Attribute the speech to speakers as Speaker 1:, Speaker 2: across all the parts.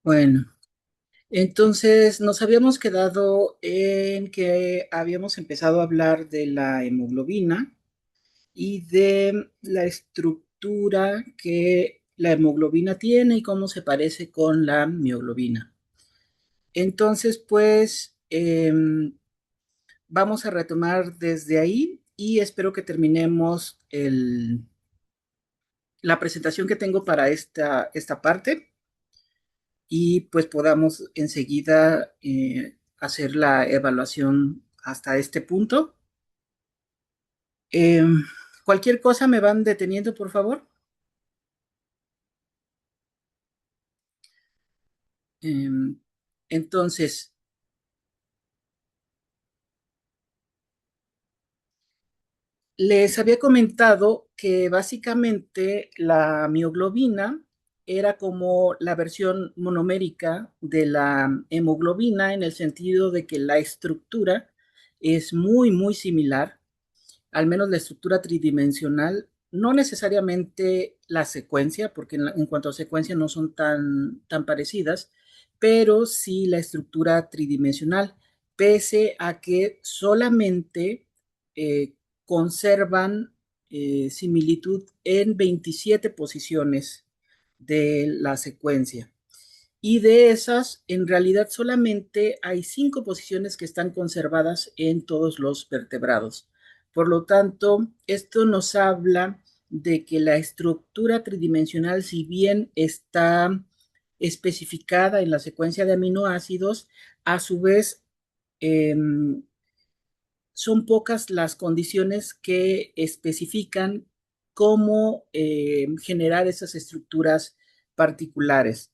Speaker 1: Bueno, entonces nos habíamos quedado en que habíamos empezado a hablar de la hemoglobina y de la estructura que la hemoglobina tiene y cómo se parece con la mioglobina. Entonces, pues vamos a retomar desde ahí y espero que terminemos la presentación que tengo para esta parte y pues podamos enseguida hacer la evaluación hasta este punto. Eh, Cualquier cosa me van deteniendo, por favor. Eh, entonces, les había comentado que básicamente la mioglobina era como la versión monomérica de la hemoglobina en el sentido de que la estructura es muy similar, al menos la estructura tridimensional, no necesariamente la secuencia, porque en cuanto a secuencia no son tan parecidas, pero sí la estructura tridimensional, pese a que solamente conservan similitud en 27 posiciones de la secuencia. Y de esas, en realidad solamente hay 5 posiciones que están conservadas en todos los vertebrados. Por lo tanto, esto nos habla de que la estructura tridimensional, si bien está especificada en la secuencia de aminoácidos, a su vez eh, son pocas las condiciones que especifican cómo generar esas estructuras particulares.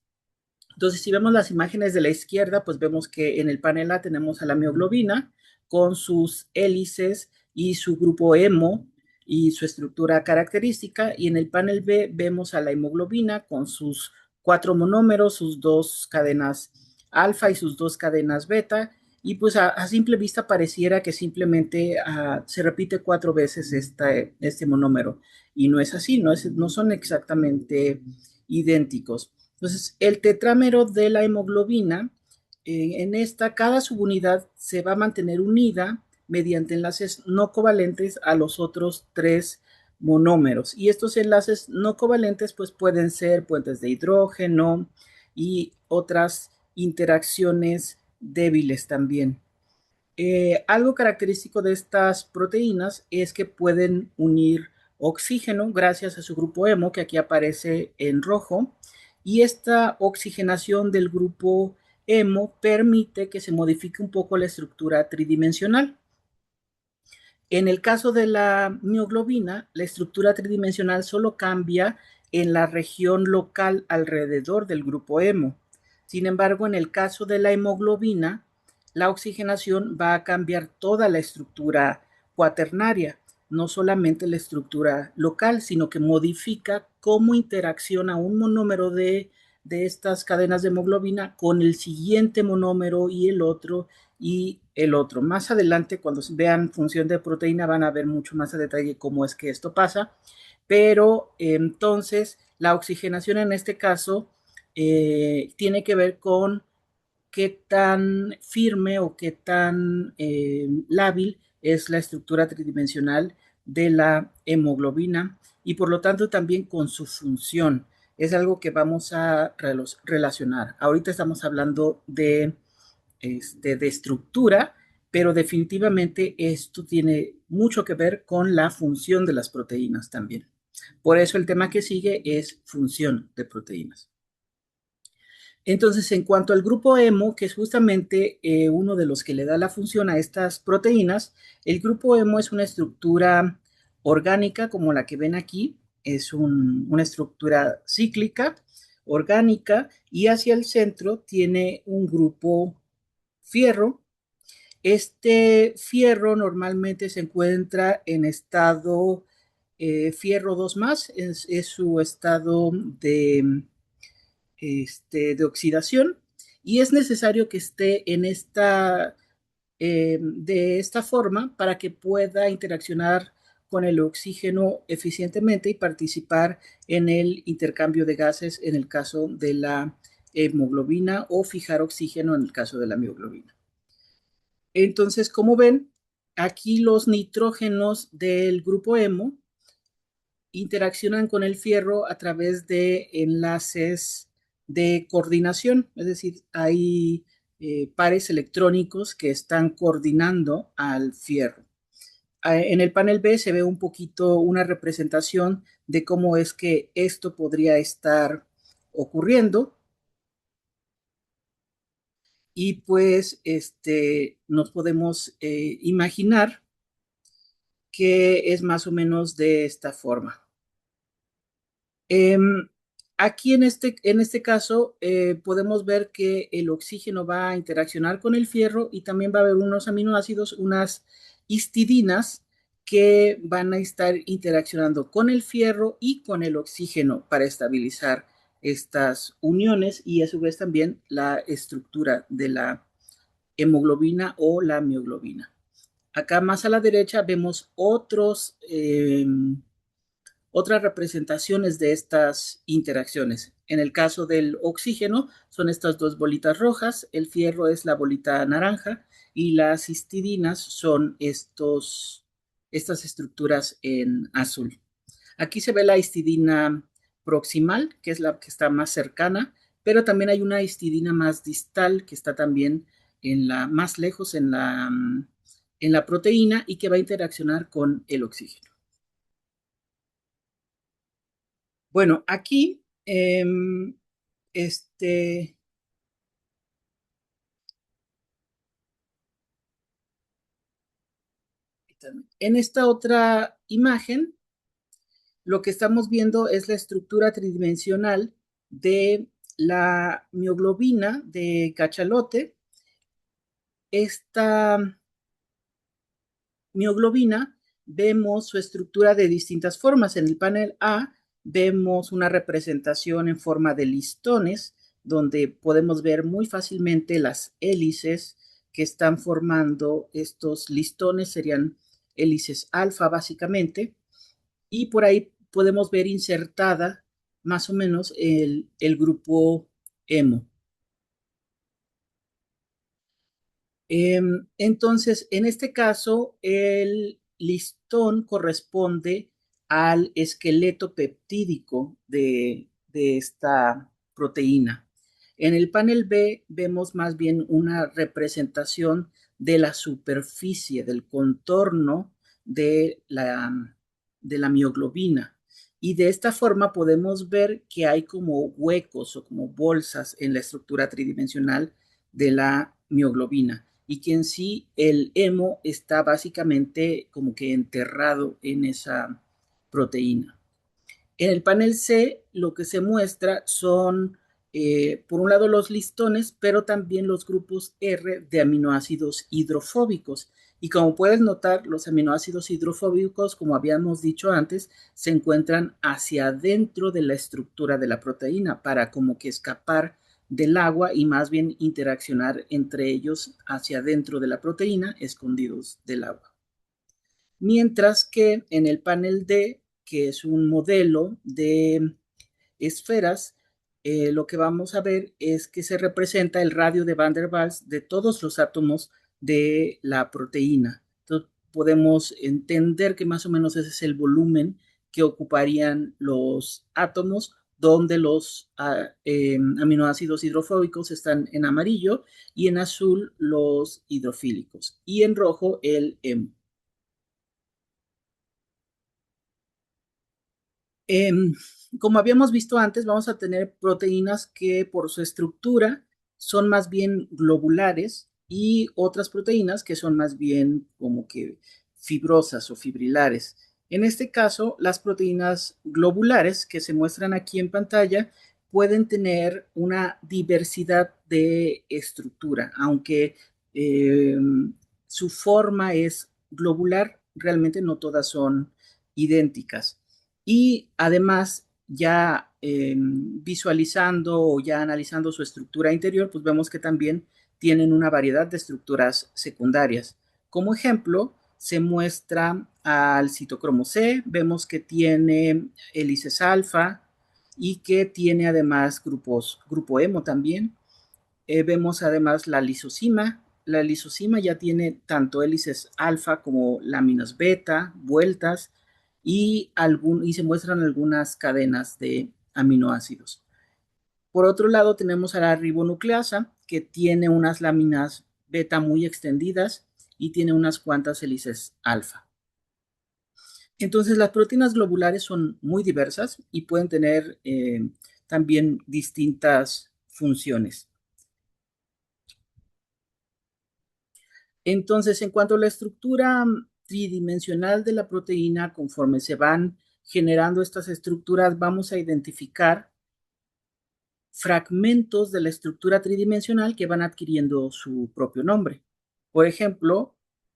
Speaker 1: Entonces, si vemos las imágenes de la izquierda, pues vemos que en el panel A tenemos a la mioglobina con sus hélices y su grupo hemo y su estructura característica. Y en el panel B vemos a la hemoglobina con sus 4 monómeros, sus 2 cadenas alfa y sus 2 cadenas beta. Y pues a simple vista pareciera que simplemente se repite 4 veces este monómero. Y no es así, no son exactamente idénticos. Entonces, el tetrámero de la hemoglobina, en esta, cada subunidad se va a mantener unida mediante enlaces no covalentes a los otros 3 monómeros. Y estos enlaces no covalentes, pues pueden ser puentes de hidrógeno y otras interacciones débiles también. Algo característico de estas proteínas es que pueden unir oxígeno gracias a su grupo hemo, que aquí aparece en rojo, y esta oxigenación del grupo hemo permite que se modifique un poco la estructura tridimensional. En el caso de la mioglobina, la estructura tridimensional solo cambia en la región local alrededor del grupo hemo. Sin embargo, en el caso de la hemoglobina, la oxigenación va a cambiar toda la estructura cuaternaria, no solamente la estructura local, sino que modifica cómo interacciona un monómero de estas cadenas de hemoglobina con el siguiente monómero y el otro y el otro. Más adelante, cuando vean función de proteína, van a ver mucho más a detalle cómo es que esto pasa, pero entonces la oxigenación en este caso tiene que ver con qué tan firme o qué tan lábil es la estructura tridimensional de la hemoglobina y por lo tanto también con su función. Es algo que vamos a relacionar. Ahorita estamos hablando de estructura, pero definitivamente esto tiene mucho que ver con la función de las proteínas también. Por eso el tema que sigue es función de proteínas. Entonces, en cuanto al grupo hemo, que es justamente uno de los que le da la función a estas proteínas, el grupo hemo es una estructura orgánica como la que ven aquí, es una estructura cíclica, orgánica, y hacia el centro tiene un grupo fierro. Este fierro normalmente se encuentra en estado fierro 2 más, es su estado de oxidación y es necesario que esté en de esta forma para que pueda interaccionar con el oxígeno eficientemente y participar en el intercambio de gases en el caso de la hemoglobina o fijar oxígeno en el caso de la mioglobina. Entonces, como ven, aquí los nitrógenos del grupo hemo interaccionan con el fierro a través de enlaces de coordinación, es decir, hay pares electrónicos que están coordinando al fierro. En el panel B se ve un poquito una representación de cómo es que esto podría estar ocurriendo y pues nos podemos imaginar que es más o menos de esta forma. Aquí en este caso podemos ver que el oxígeno va a interaccionar con el fierro y también va a haber unos aminoácidos, unas histidinas que van a estar interaccionando con el fierro y con el oxígeno para estabilizar estas uniones y a su vez también la estructura de la hemoglobina o la mioglobina. Acá más a la derecha vemos otras representaciones de estas interacciones. En el caso del oxígeno, son estas dos bolitas rojas, el fierro es la bolita naranja y las histidinas son estas estructuras en azul. Aquí se ve la histidina proximal, que es la que está más cercana, pero también hay una histidina más distal que está también más lejos en la proteína y que va a interaccionar con el oxígeno. Bueno, aquí, este, en esta otra imagen, lo que estamos viendo es la estructura tridimensional de la mioglobina de cachalote. Esta mioglobina vemos su estructura de distintas formas. En el panel A vemos una representación en forma de listones, donde podemos ver muy fácilmente las hélices que están formando estos listones, serían hélices alfa básicamente, y por ahí podemos ver insertada más o menos el grupo hemo. Entonces, en este caso, el listón corresponde al esqueleto peptídico de esta proteína. En el panel B vemos más bien una representación de la superficie, del contorno de la mioglobina. Y de esta forma podemos ver que hay como huecos o como bolsas en la estructura tridimensional de la mioglobina y que en sí el hemo está básicamente como que enterrado en esa proteína. En el panel C lo que se muestra son, por un lado, los listones, pero también los grupos R de aminoácidos hidrofóbicos. Y como puedes notar, los aminoácidos hidrofóbicos, como habíamos dicho antes, se encuentran hacia adentro de la estructura de la proteína para como que escapar del agua y más bien interaccionar entre ellos hacia adentro de la proteína, escondidos del agua. Mientras que en el panel D, que es un modelo de esferas, lo que vamos a ver es que se representa el radio de Van der Waals de todos los átomos de la proteína. Entonces, podemos entender que más o menos ese es el volumen que ocuparían los átomos, donde los aminoácidos hidrofóbicos están en amarillo y en azul los hidrofílicos y en rojo el hemo. Em, Como habíamos visto antes, vamos a tener proteínas que por su estructura son más bien globulares y otras proteínas que son más bien como que fibrosas o fibrilares. En este caso, las proteínas globulares que se muestran aquí en pantalla pueden tener una diversidad de estructura, aunque su forma es globular, realmente no todas son idénticas. Y además, ya visualizando o ya analizando su estructura interior, pues vemos que también tienen una variedad de estructuras secundarias. Como ejemplo, se muestra al citocromo C, vemos que tiene hélices alfa, y que tiene además grupo hemo también. Vemos además la lisosima. La lisosima ya tiene tanto hélices alfa como láminas beta, vueltas, y se muestran algunas cadenas de aminoácidos. Por otro lado, tenemos a la ribonucleasa, que tiene unas láminas beta muy extendidas y tiene unas cuantas hélices alfa. Entonces, las proteínas globulares son muy diversas y pueden tener también distintas funciones. Entonces, en cuanto a la estructura tridimensional de la proteína, conforme se van generando estas estructuras, vamos a identificar fragmentos de la estructura tridimensional que van adquiriendo su propio nombre. Por ejemplo,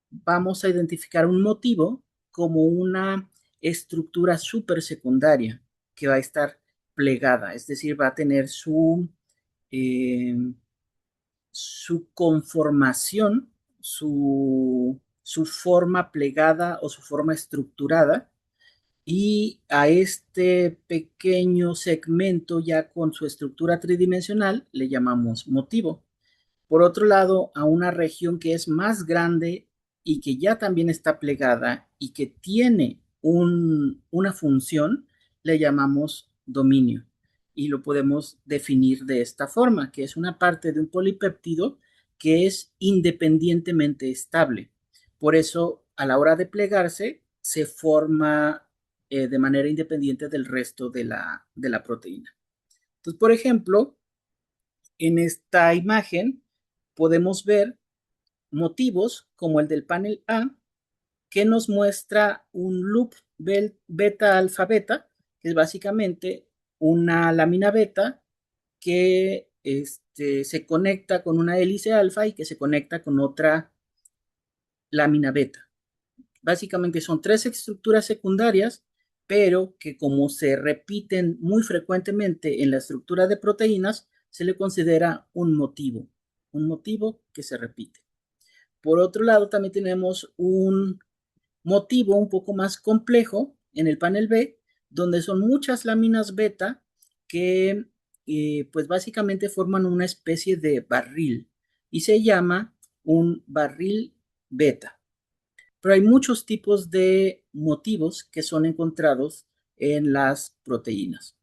Speaker 1: vamos a identificar un motivo como una estructura supersecundaria que va a estar plegada, es decir, va a tener eh, su conformación, su forma plegada o su forma estructurada, y a este pequeño segmento ya con su estructura tridimensional le llamamos motivo. Por otro lado, a una región que es más grande y que ya también está plegada y que tiene una función, le llamamos dominio. Y lo podemos definir de esta forma, que es una parte de un polipéptido que es independientemente estable. Por eso, a la hora de plegarse, se forma de manera independiente del resto de la proteína. Entonces, por ejemplo, en esta imagen podemos ver motivos como el del panel A, que nos muestra un loop beta alfa beta, que es básicamente una lámina beta que se conecta con una hélice alfa y que se conecta con otra lámina beta. Básicamente son tres estructuras secundarias, pero que como se repiten muy frecuentemente en la estructura de proteínas, se le considera un motivo que se repite. Por otro lado, también tenemos un motivo un poco más complejo en el panel B, donde son muchas láminas beta que pues básicamente forman una especie de barril y se llama un barril beta. Pero hay muchos tipos de motivos que son encontrados en las proteínas.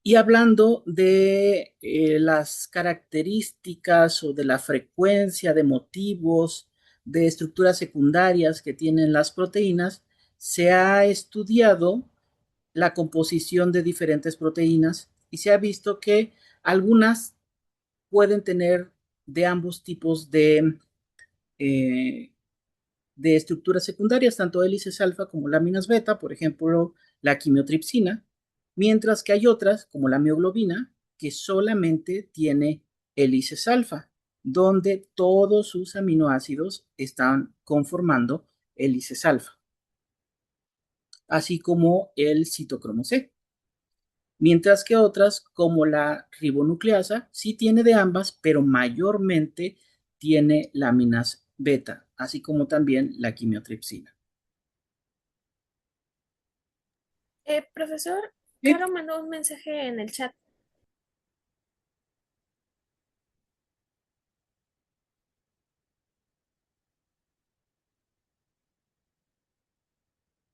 Speaker 1: Y hablando de las características o de la frecuencia de motivos, de estructuras secundarias que tienen las proteínas, se ha estudiado la composición de diferentes proteínas y se ha visto que algunas pueden tener de ambos tipos eh, de estructuras secundarias, tanto hélices alfa como láminas beta, por ejemplo, la quimiotripsina, mientras que hay otras, como la mioglobina, que solamente tiene hélices alfa, donde todos sus aminoácidos están conformando hélices alfa, así como el citocromo C. Mientras que otras, como la ribonucleasa, sí tiene de ambas, pero mayormente tiene láminas beta, así como también la quimiotripsina.
Speaker 2: Profesor,
Speaker 1: ¿Sí?
Speaker 2: Caro mandó un mensaje en el chat.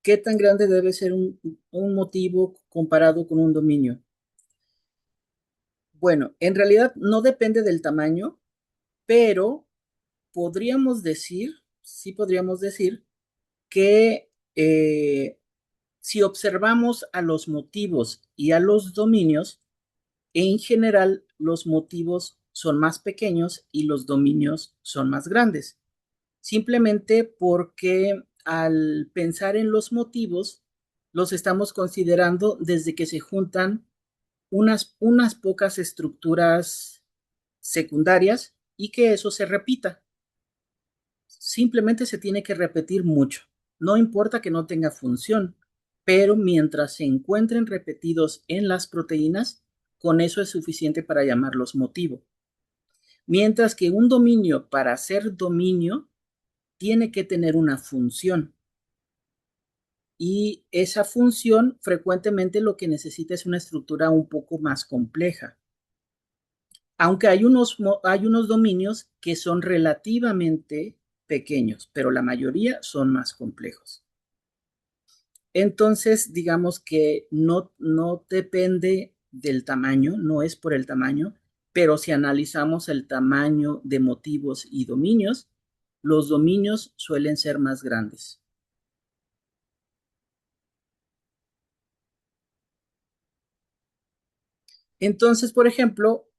Speaker 1: ¿Qué tan grande debe ser un motivo comparado con un dominio? Bueno, en realidad no depende del tamaño, pero podríamos decir, sí podríamos decir que si observamos a los motivos y a los dominios, en general los motivos son más pequeños y los dominios son más grandes. Simplemente porque al pensar en los motivos, los estamos considerando desde que se juntan unas pocas estructuras secundarias y que eso se repita. Simplemente se tiene que repetir mucho. No importa que no tenga función, pero mientras se encuentren repetidos en las proteínas, con eso es suficiente para llamarlos motivo. Mientras que un dominio, para ser dominio, tiene que tener una función. y esa función frecuentemente lo que necesita es una estructura un poco más compleja. Aunque hay unos dominios que son relativamente pequeños, pero la mayoría son más complejos. Entonces, digamos que no depende del tamaño, no es por el tamaño, pero si analizamos el tamaño de motivos y dominios, los dominios suelen ser más grandes. Entonces, por ejemplo,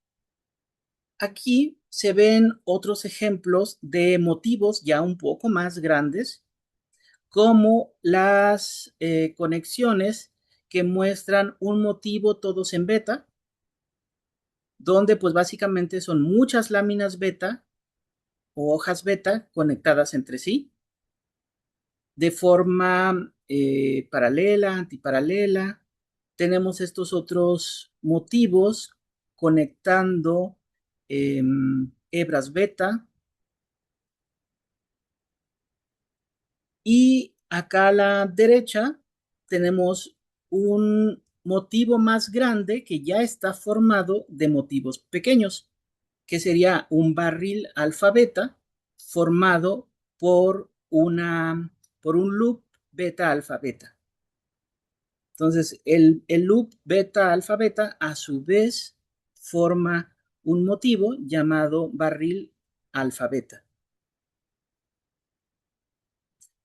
Speaker 1: aquí se ven otros ejemplos de motivos ya un poco más grandes, como las conexiones que muestran un motivo todos en beta, donde pues básicamente son muchas láminas beta o hojas beta conectadas entre sí de forma paralela, antiparalela. Tenemos estos otros motivos conectando hebras beta. Y acá a la derecha tenemos un motivo más grande que ya está formado de motivos pequeños, que sería un barril alfa beta formado por un loop beta alfa beta. Entonces, el loop beta alfa beta a su vez forma un motivo llamado barril alfa beta.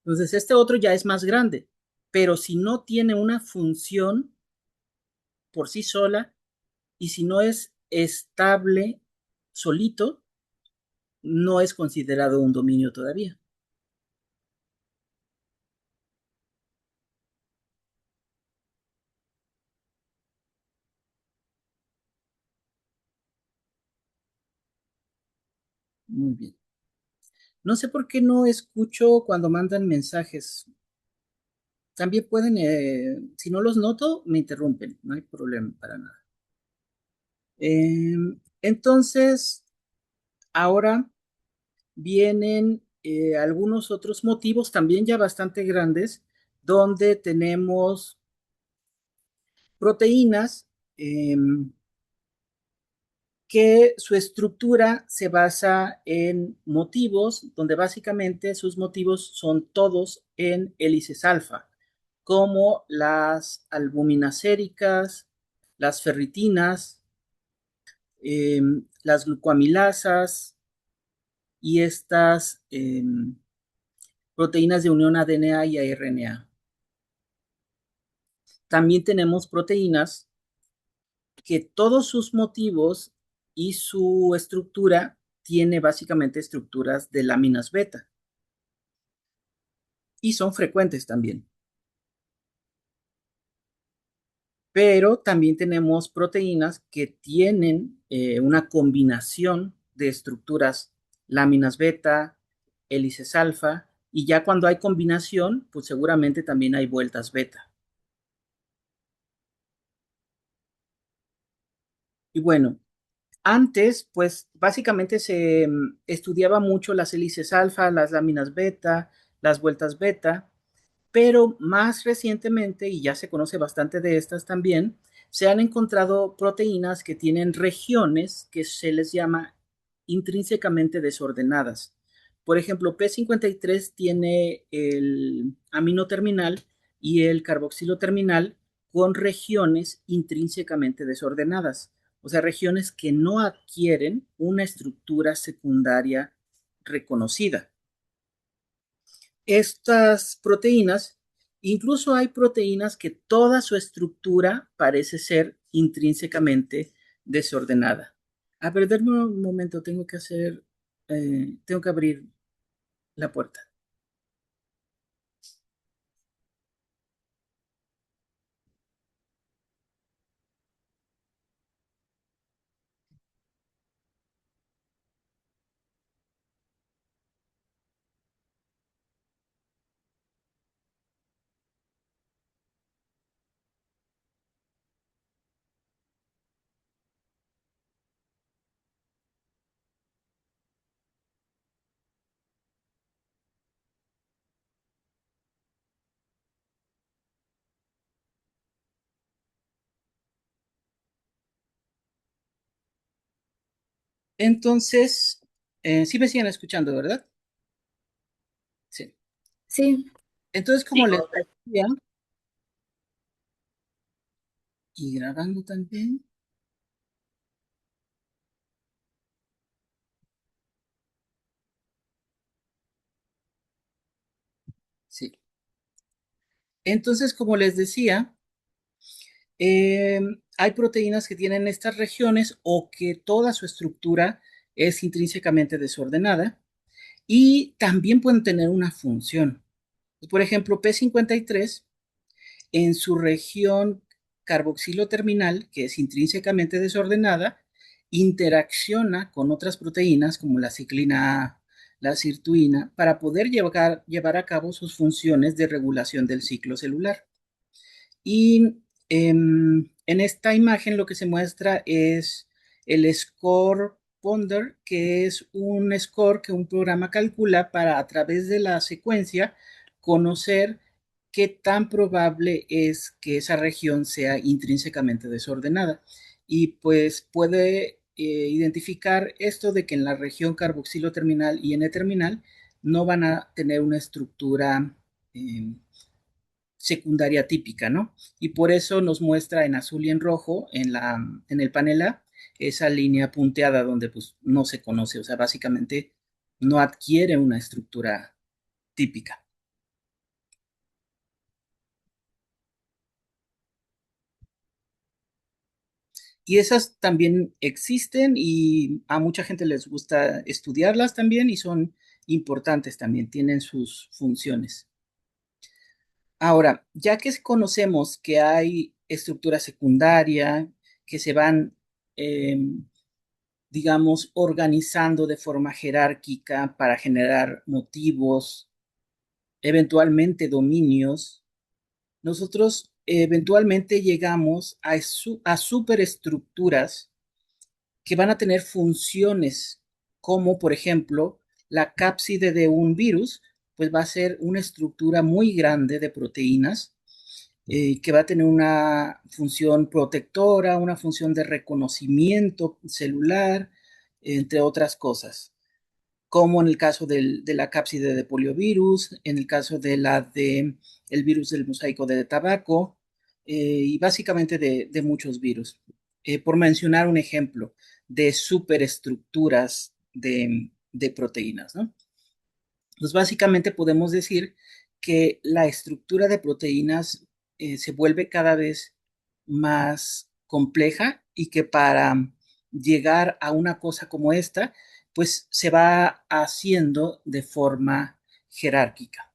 Speaker 1: Entonces, este otro ya es más grande, pero si no tiene una función por sí sola y si no es estable solito, no es considerado un dominio todavía. Muy bien. No sé por qué no escucho cuando mandan mensajes. También pueden, si no los noto, me interrumpen. No hay problema para nada. Entonces, ahora vienen algunos otros motivos también ya bastante grandes, donde tenemos proteínas eh, que su estructura se basa en motivos, donde básicamente sus motivos son todos en hélices alfa, como las albuminaséricas, las ferritinas, eh, las glucoamilasas y estas proteínas de unión ADNA y RNA. También tenemos proteínas que todos sus motivos y su estructura tiene básicamente estructuras de láminas beta y son frecuentes también. Pero también tenemos proteínas que tienen una combinación de estructuras láminas beta, hélices alfa, y ya cuando hay combinación, pues seguramente también hay vueltas beta. Y bueno, antes, pues básicamente se estudiaba mucho las hélices alfa, las láminas beta, las vueltas beta, pero más recientemente, y ya se conoce bastante de estas también, se han encontrado proteínas que tienen regiones que se les llama intrínsecamente desordenadas. Por ejemplo, P53 tiene el amino terminal y el carboxilo terminal con regiones intrínsecamente desordenadas, o sea, regiones que no adquieren una estructura secundaria reconocida. Estas proteínas, incluso hay proteínas que toda su estructura parece ser intrínsecamente desordenada. A ver, denme un momento, tengo que abrir la puerta. Entonces, sí me siguen escuchando, ¿verdad? Sí.
Speaker 2: Sí,
Speaker 1: Entonces, como les decía, y grabando también, sí. Entonces, como les decía, eh, hay proteínas que tienen estas regiones o que toda su estructura es intrínsecamente desordenada y también pueden tener una función. Por ejemplo, P53 en su región carboxilo terminal, que es intrínsecamente desordenada, interacciona con otras proteínas como la ciclina A, la sirtuina, para poder llevar a cabo sus funciones de regulación del ciclo celular. Y en esta imagen lo que se muestra es el score ponder, que es un score que un programa calcula para a través de la secuencia conocer qué tan probable es que esa región sea intrínsecamente desordenada. Y pues puede identificar esto de que en la región carboxilo terminal y N terminal no van a tener una estructura eh, secundaria típica, ¿no? Y por eso nos muestra en azul y en rojo en el panel A esa línea punteada donde pues no se conoce, o sea, básicamente no adquiere una estructura típica. Y esas también existen y a mucha gente les gusta estudiarlas también y son importantes también, tienen sus funciones. Ahora, ya que conocemos que hay estructura secundaria, que se van eh, digamos, organizando de forma jerárquica para generar motivos, eventualmente dominios, nosotros eventualmente llegamos a superestructuras que van a tener funciones como, por ejemplo, la cápside de un virus, pues va a ser una estructura muy grande de proteínas que va a tener una función protectora, una función de reconocimiento celular, entre otras cosas, como en el caso de la cápside de poliovirus, en el caso de el virus del mosaico de tabaco, y básicamente de muchos virus. Por mencionar un ejemplo de superestructuras de proteínas, ¿no? Pues básicamente podemos decir que la estructura de proteínas se vuelve cada vez más compleja y que para llegar a una cosa como esta, pues se va haciendo de forma jerárquica.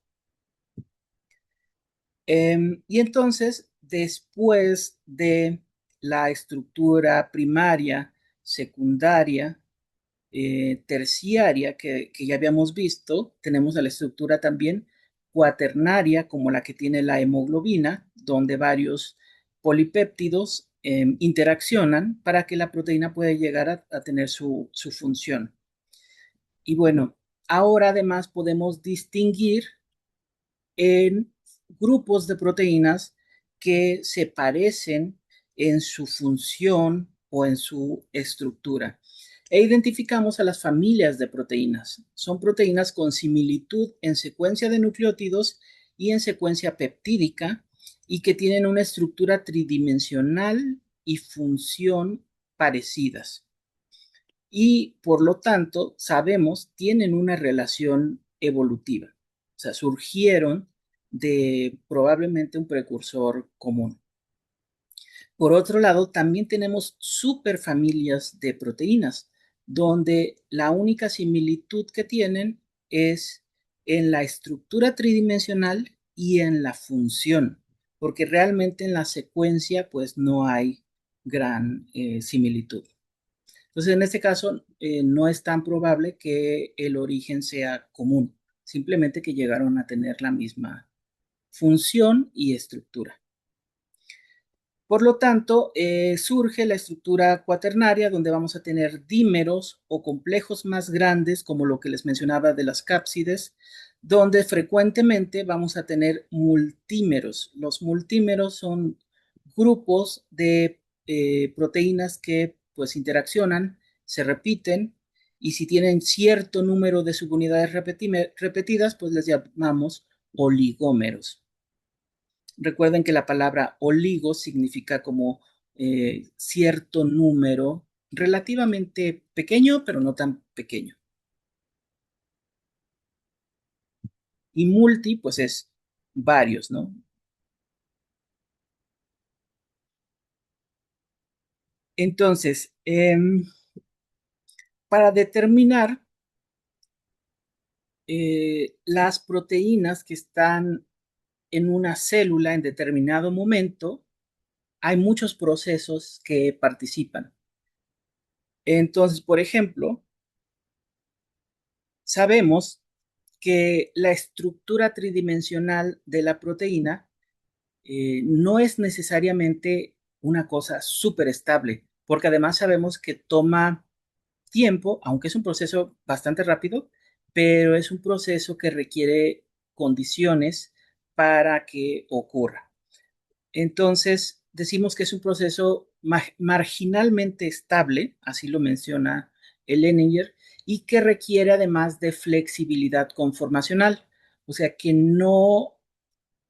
Speaker 1: Y entonces, después de la estructura primaria, secundaria, terciaria que ya habíamos visto, tenemos a la estructura también cuaternaria, como la que tiene la hemoglobina, donde varios polipéptidos interaccionan para que la proteína pueda llegar a tener su función. Y bueno, ahora además podemos distinguir en grupos de proteínas que se parecen en su función o en su estructura. E identificamos a las familias de proteínas. Son proteínas con similitud en secuencia de nucleótidos y en secuencia peptídica y que tienen una estructura tridimensional y función parecidas. Y por lo tanto, sabemos, tienen una relación evolutiva. O sea, surgieron de probablemente un precursor común. Por otro lado, también tenemos superfamilias de proteínas, donde la única similitud que tienen es en la estructura tridimensional y en la función, porque realmente en la secuencia pues no hay gran similitud. Entonces, en este caso, no es tan probable que el origen sea común, simplemente que llegaron a tener la misma función y estructura. Por lo tanto, surge la estructura cuaternaria, donde vamos a tener dímeros o complejos más grandes, como lo que les mencionaba de las cápsides, donde frecuentemente vamos a tener multímeros. Los multímeros son grupos de proteínas que pues interaccionan se repiten, y si tienen cierto número de subunidades repetidas, pues les llamamos oligómeros. Recuerden que la palabra oligo significa como cierto número relativamente pequeño, pero no tan pequeño. Y multi, pues es varios, ¿no? Entonces, para determinar las proteínas que están en una célula en determinado momento, hay muchos procesos que participan. Entonces, por ejemplo, sabemos que la estructura tridimensional de la proteína no es necesariamente una cosa súper estable, porque además sabemos que toma tiempo, aunque es un proceso bastante rápido, pero es un proceso que requiere condiciones para que ocurra. Entonces, decimos que es un proceso marginalmente estable, así lo menciona el Leninger, y que requiere además de flexibilidad conformacional, o sea que no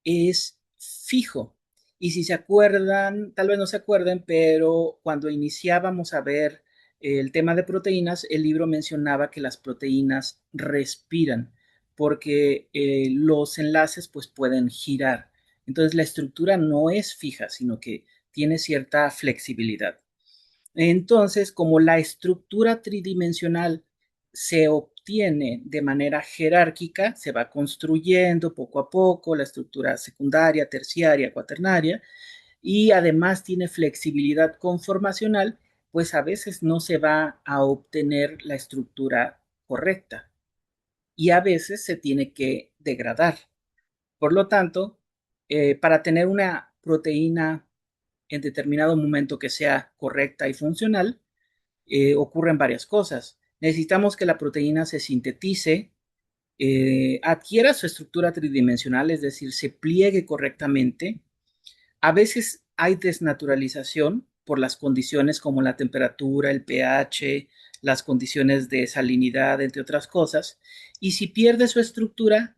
Speaker 1: es fijo. Y si se acuerdan, tal vez no se acuerden, pero cuando iniciábamos a ver el tema de proteínas, el libro mencionaba que las proteínas respiran porque los enlaces pues pueden girar. Entonces la estructura no es fija, sino que tiene cierta flexibilidad. Entonces, como la estructura tridimensional se obtiene de manera jerárquica, se va construyendo poco a poco la estructura secundaria, terciaria, cuaternaria, y además tiene flexibilidad conformacional, pues a veces no se va a obtener la estructura correcta y a veces se tiene que degradar. Por lo tanto, para tener una proteína en determinado momento que sea correcta y funcional, ocurren varias cosas. Necesitamos que la proteína se sintetice, adquiera su estructura tridimensional, es decir, se pliegue correctamente. A veces hay desnaturalización por las condiciones como la temperatura, el pH, las condiciones de salinidad, entre otras cosas. Y si pierde su estructura,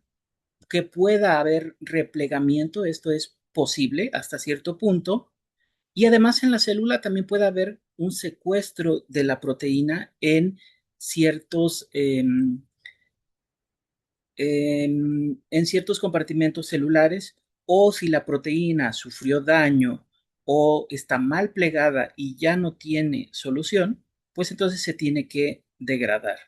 Speaker 1: que pueda haber replegamiento, esto es posible hasta cierto punto, y además en la célula también puede haber un secuestro de la proteína en ciertos, en ciertos compartimentos celulares, o si la proteína sufrió daño o está mal plegada y ya no tiene solución, pues entonces se tiene que degradar.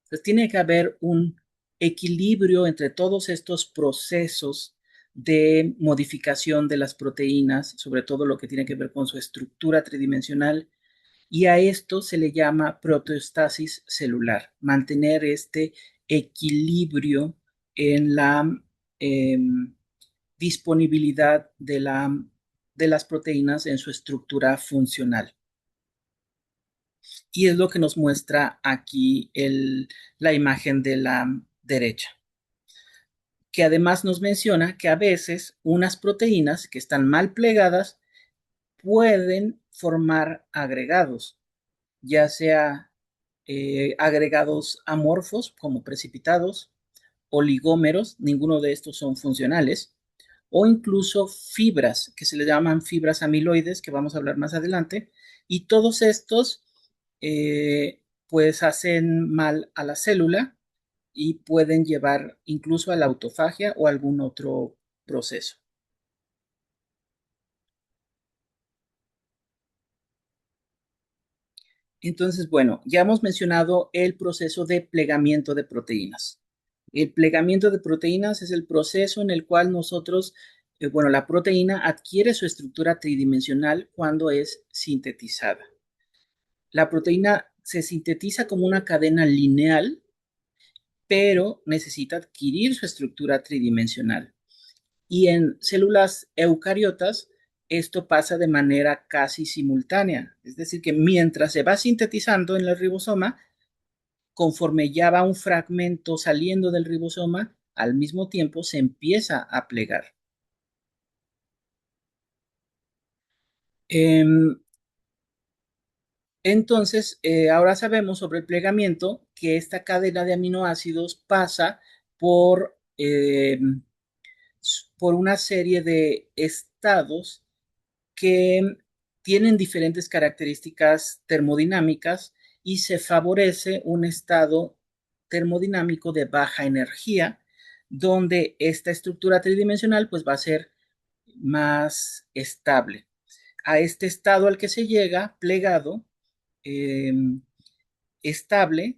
Speaker 1: Entonces tiene que haber un equilibrio entre todos estos procesos de modificación de las proteínas, sobre todo lo que tiene que ver con su estructura tridimensional, y a esto se le llama proteostasis celular, mantener este equilibrio en la eh, disponibilidad de las proteínas en su estructura funcional. Y es lo que nos muestra aquí la imagen de la derecha, que además nos menciona que a veces unas proteínas que están mal plegadas pueden formar agregados, ya sea agregados amorfos como precipitados, oligómeros, ninguno de estos son funcionales, o incluso fibras, que se le llaman fibras amiloides, que vamos a hablar más adelante, y todos estos pues hacen mal a la célula y pueden llevar incluso a la autofagia o algún otro proceso. Entonces, bueno, ya hemos mencionado el proceso de plegamiento de proteínas. El plegamiento de proteínas es el proceso en el cual nosotros, bueno, la proteína adquiere su estructura tridimensional cuando es sintetizada. La proteína se sintetiza como una cadena lineal, pero necesita adquirir su estructura tridimensional. Y en células eucariotas, esto pasa de manera casi simultánea. Es decir, que mientras se va sintetizando en el ribosoma, conforme ya va un fragmento saliendo del ribosoma, al mismo tiempo se empieza a plegar. Entonces, ahora sabemos sobre el plegamiento que esta cadena de aminoácidos pasa por, por una serie de estados que tienen diferentes características termodinámicas y se favorece un estado termodinámico de baja energía, donde esta estructura tridimensional pues va a ser más estable. A este estado al que se llega, plegado, eh, estable,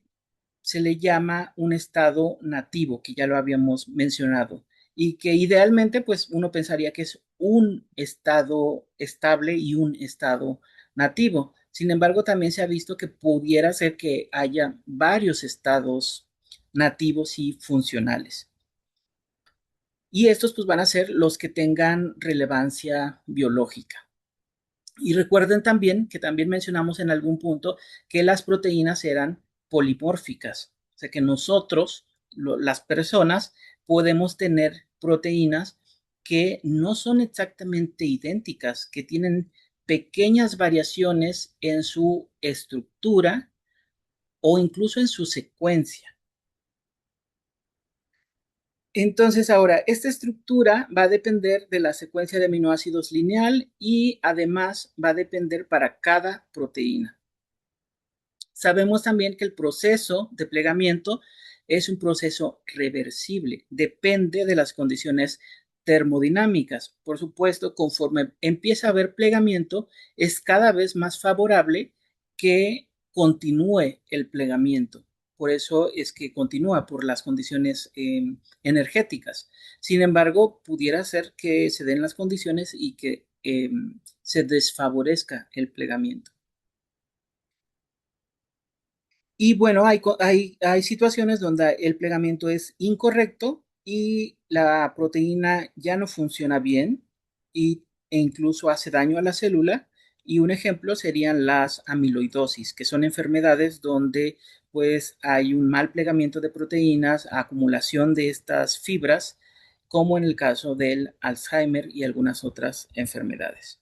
Speaker 1: se le llama un estado nativo, que ya lo habíamos mencionado, y que idealmente, pues uno pensaría que es un estado estable y un estado nativo. Sin embargo, también se ha visto que pudiera ser que haya varios estados nativos y funcionales. Y estos pues van a ser los que tengan relevancia biológica. Y recuerden también que también mencionamos en algún punto que las proteínas eran polimórficas, o sea que nosotros, las personas, podemos tener proteínas que no son exactamente idénticas, que tienen pequeñas variaciones en su estructura o incluso en su secuencia. Entonces, ahora, esta estructura va a depender de la secuencia de aminoácidos lineal y además va a depender para cada proteína. Sabemos también que el proceso de plegamiento es un proceso reversible, depende de las condiciones termodinámicas. Por supuesto, conforme empieza a haber plegamiento, es cada vez más favorable que continúe el plegamiento. Por eso es que continúa por las condiciones energéticas. Sin embargo, pudiera ser que se den las condiciones y que se desfavorezca el plegamiento. Y bueno, hay situaciones donde el plegamiento es incorrecto y la proteína ya no funciona bien e incluso hace daño a la célula. Y un ejemplo serían las amiloidosis, que son enfermedades donde pues hay un mal plegamiento de proteínas, acumulación de estas fibras, como en el caso del Alzheimer y algunas otras enfermedades.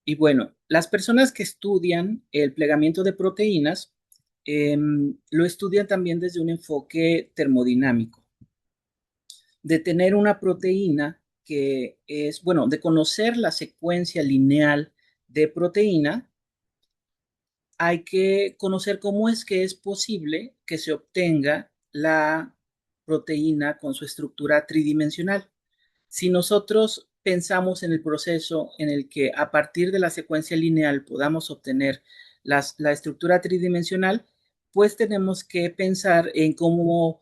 Speaker 1: Y bueno, las personas que estudian el plegamiento de proteínas lo estudian también desde un enfoque termodinámico, de tener una proteína que es, bueno, de conocer la secuencia lineal de proteína, hay que conocer cómo es que es posible que se obtenga la proteína con su estructura tridimensional. Si nosotros pensamos en el proceso en el que a partir de la secuencia lineal podamos obtener la estructura tridimensional, pues tenemos que pensar en cómo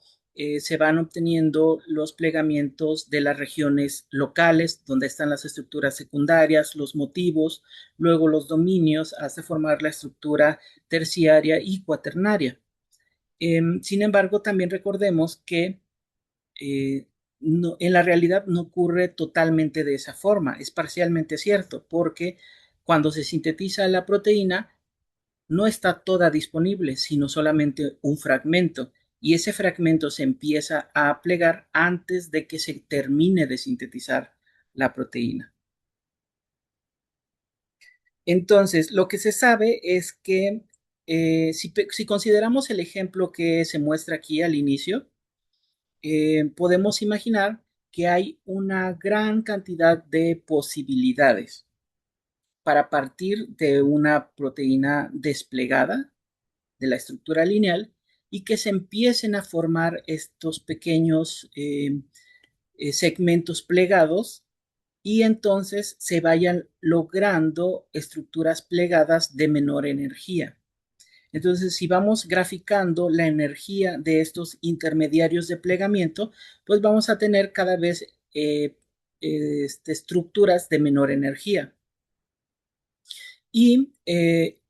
Speaker 1: se van obteniendo los plegamientos de las regiones locales, donde están las estructuras secundarias, los motivos, luego los dominios, hasta formar la estructura terciaria y cuaternaria. Sin embargo, también recordemos que eh, no, en la realidad no ocurre totalmente de esa forma, es parcialmente cierto, porque cuando se sintetiza la proteína no está toda disponible, sino solamente un fragmento, y ese fragmento se empieza a plegar antes de que se termine de sintetizar la proteína. Entonces, lo que se sabe es que si consideramos el ejemplo que se muestra aquí al inicio, podemos imaginar que hay una gran cantidad de posibilidades para partir de una proteína desplegada de la estructura lineal y que se empiecen a formar estos pequeños segmentos plegados y entonces se vayan logrando estructuras plegadas de menor energía. Entonces, si vamos graficando la energía de estos intermediarios de plegamiento, pues vamos a tener cada vez estructuras de menor energía. Y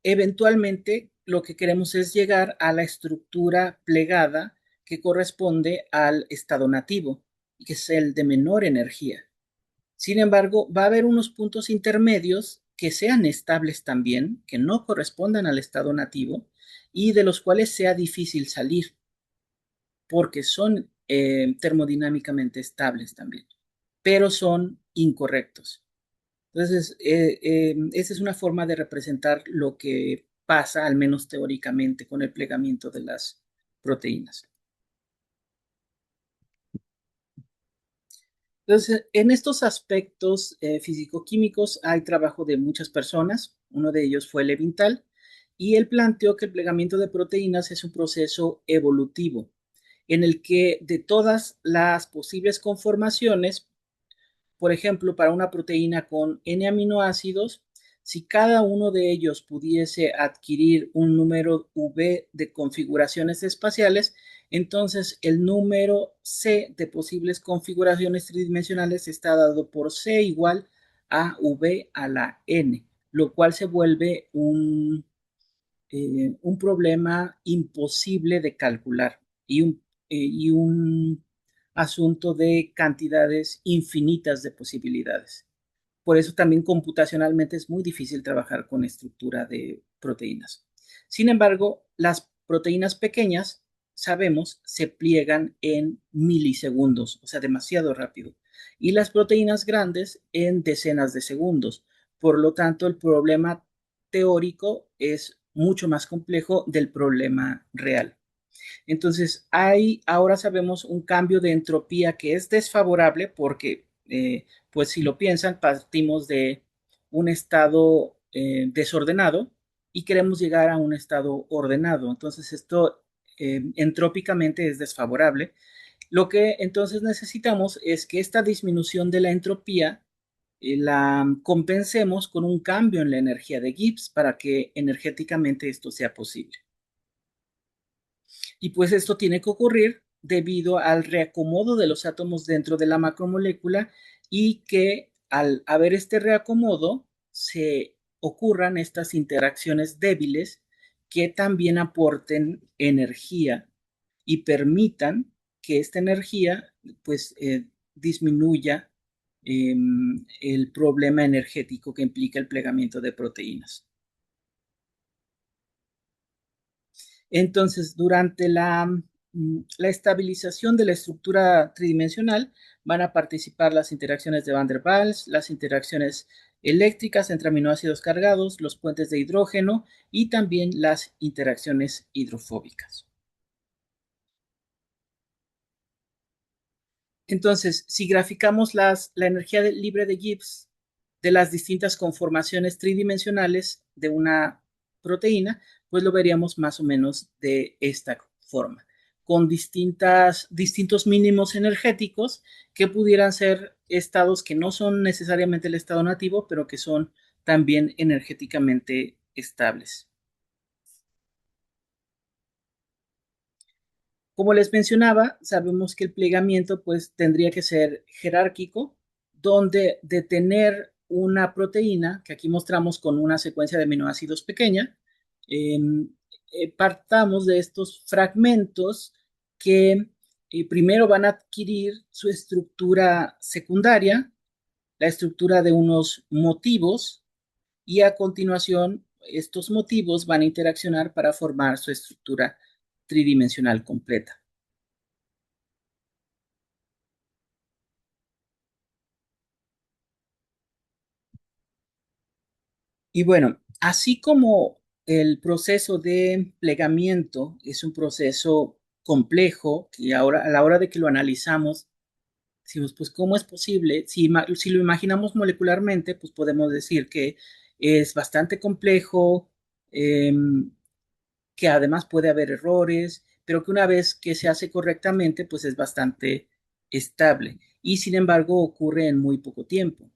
Speaker 1: eventualmente lo que queremos es llegar a la estructura plegada que corresponde al estado nativo, que es el de menor energía. Sin embargo, va a haber unos puntos intermedios que sean estables también, que no correspondan al estado nativo y de los cuales sea difícil salir, porque son termodinámicamente estables también, pero son incorrectos. Entonces, esa es una forma de representar lo que pasa, al menos teóricamente, con el plegamiento de las proteínas. Entonces, en estos aspectos físico-químicos hay trabajo de muchas personas. Uno de ellos fue Levinthal, y él planteó que el plegamiento de proteínas es un proceso evolutivo en el que de todas las posibles conformaciones, por ejemplo, para una proteína con N aminoácidos, si cada uno de ellos pudiese adquirir un número V de configuraciones espaciales, entonces el número C de posibles configuraciones tridimensionales está dado por C igual a V a la N, lo cual se vuelve un problema imposible de calcular y un asunto de cantidades infinitas de posibilidades. Por eso también computacionalmente es muy difícil trabajar con estructura de proteínas. Sin embargo, las proteínas pequeñas, sabemos, se pliegan en milisegundos, o sea, demasiado rápido. Y las proteínas grandes en decenas de segundos. Por lo tanto, el problema teórico es mucho más complejo del problema real. Entonces, ahora sabemos un cambio de entropía que es desfavorable porque, pues si lo piensan, partimos de un estado desordenado y queremos llegar a un estado ordenado. Entonces, esto entrópicamente es desfavorable. Lo que entonces necesitamos es que esta disminución de la entropía la compensemos con un cambio en la energía de Gibbs para que energéticamente esto sea posible. Y pues esto tiene que ocurrir debido al reacomodo de los átomos dentro de la macromolécula, y que al haber este reacomodo se ocurran estas interacciones débiles que también aporten energía y permitan que esta energía pues disminuya el problema energético que implica el plegamiento de proteínas. Entonces, durante la estabilización de la estructura tridimensional van a participar las interacciones de Van der Waals, las interacciones eléctricas entre aminoácidos cargados, los puentes de hidrógeno y también las interacciones hidrofóbicas. Entonces, si graficamos la energía libre de Gibbs de las distintas conformaciones tridimensionales de una proteína, pues lo veríamos más o menos de esta forma, con distintos mínimos energéticos que pudieran ser estados que no son necesariamente el estado nativo, pero que son también energéticamente estables. Como les mencionaba, sabemos que el plegamiento pues tendría que ser jerárquico, donde de tener una proteína, que aquí mostramos con una secuencia de aminoácidos pequeña, eh, partamos de estos fragmentos que primero van a adquirir su estructura secundaria, la estructura de unos motivos, y a continuación estos motivos van a interaccionar para formar su estructura tridimensional completa. Y bueno, así como el proceso de plegamiento es un proceso complejo, que ahora a la hora de que lo analizamos, decimos, pues, ¿cómo es posible? Si lo imaginamos molecularmente, pues podemos decir que es bastante complejo, eh, que además puede haber errores, pero que una vez que se hace correctamente, pues es bastante estable. Y sin embargo, ocurre en muy poco tiempo.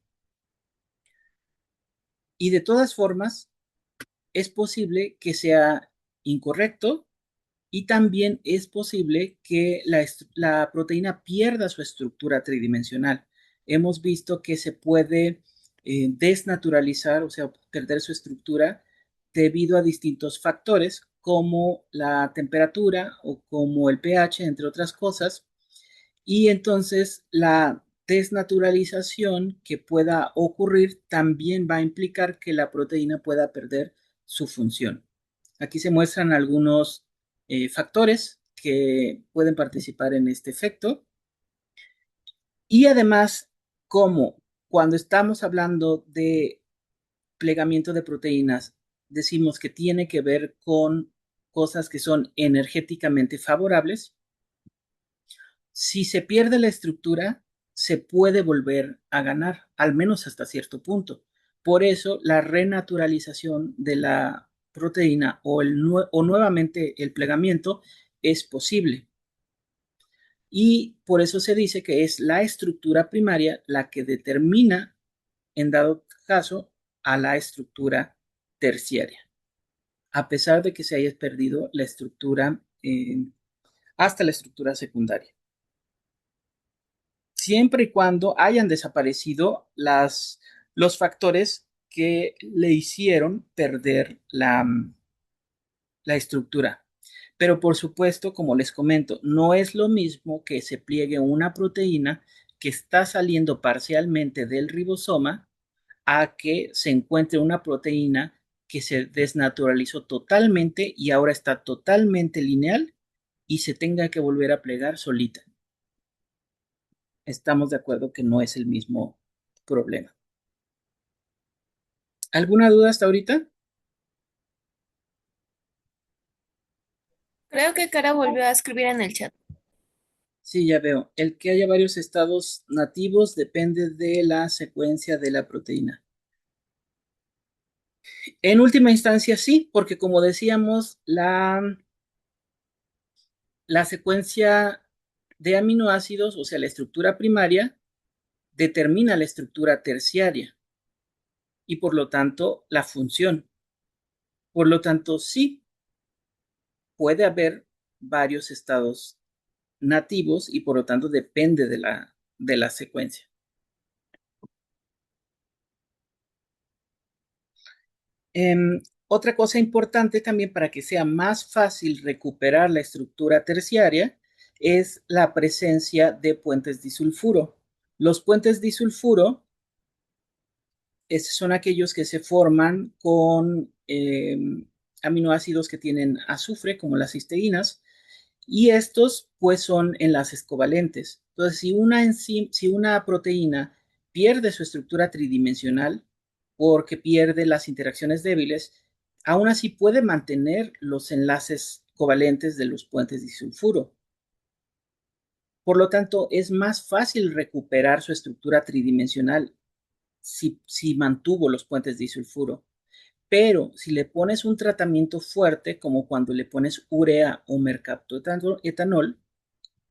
Speaker 1: Y de todas formas, es posible que sea incorrecto, y también es posible que la proteína pierda su estructura tridimensional. Hemos visto que se puede desnaturalizar, o sea, perder su estructura debido a distintos factores como la temperatura o como el pH, entre otras cosas. Y entonces la desnaturalización que pueda ocurrir también va a implicar que la proteína pueda perder su función. Aquí se muestran algunos factores que pueden participar en este efecto, y además, como cuando estamos hablando de plegamiento de proteínas, decimos que tiene que ver con cosas que son energéticamente favorables. Si se pierde la estructura, se puede volver a ganar, al menos hasta cierto punto. Por eso, la renaturalización de la proteína o nuevamente el plegamiento es posible. Y por eso se dice que es la estructura primaria la que determina, en dado caso, a la estructura terciaria, a pesar de que se haya perdido la estructura hasta la estructura secundaria. Siempre y cuando hayan desaparecido los factores que le hicieron perder la estructura. Pero por supuesto, como les comento, no es lo mismo que se pliegue una proteína que está saliendo parcialmente del ribosoma a que se encuentre una proteína que se desnaturalizó totalmente y ahora está totalmente lineal y se tenga que volver a plegar solita. Estamos de acuerdo que no es el mismo problema. ¿Alguna duda hasta ahorita?
Speaker 2: Creo que Cara volvió a escribir en el chat.
Speaker 1: Sí, ya veo. El que haya varios estados nativos depende de la secuencia de la proteína. En última instancia, sí, porque como decíamos, la secuencia de aminoácidos, o sea, la estructura primaria, determina la estructura terciaria y por lo tanto la función. Por lo tanto, sí, puede haber varios estados nativos y por lo tanto depende de la secuencia. Otra cosa importante también para que sea más fácil recuperar la estructura terciaria es la presencia de puentes disulfuro. Los puentes disulfuro son aquellos que se forman con aminoácidos que tienen azufre, como las cisteínas, y estos pues son enlaces covalentes. Entonces, si una proteína pierde su estructura tridimensional porque pierde las interacciones débiles, aún así puede mantener los enlaces covalentes de los puentes disulfuro. Por lo tanto, es más fácil recuperar su estructura tridimensional si mantuvo los puentes disulfuro. Pero si le pones un tratamiento fuerte, como cuando le pones urea o mercaptoetanol,